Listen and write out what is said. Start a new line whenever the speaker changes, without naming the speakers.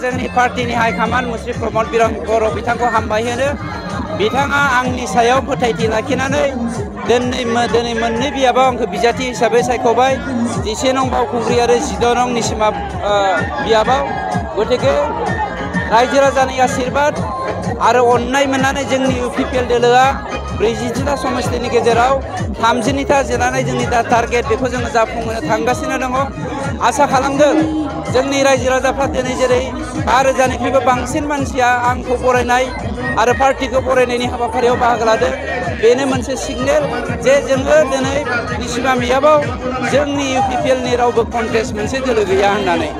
जोंनि पार्टीनि हाइकमान्ड मुस्रि प्रमद बर' बिथांखौ हामबाय होनो बिथाङा आंनि सायाव फोथायथि लाखिनानै दिनै मोननै बियाबाव आंखौ बिजाथि हिसाबै सायख'बाय 11 नं बावखुंग्रि आरो 16 नं निसिमा बियाबाव गतिके रायजो राजानि आशीर्बाद आरो अननाय मोननानै जोंनि UPPL दोलोआ 40टा समस्तिनि गेजेराव 30था जेननानै जोंनि दा टारगेट बेखौ जोङो जाफुंहोनो थांगासिनो दङ आसा खालामदों जोंनि रायजो राजाफ्रा दिनै जेरै 5000निख्रुइबो बांसिन मानसिया आंखौ बरायनाय आरो पार्टीखौ बरायनायनि हाबाफारियाव बाहागो लादों बेनो मोनसे सिगनेल जे जोङो दिनै निसिमा बियाबाव जोंनि UPPL नि रावबो कन्टेस्ट मोनसे दोलो गैया होननानै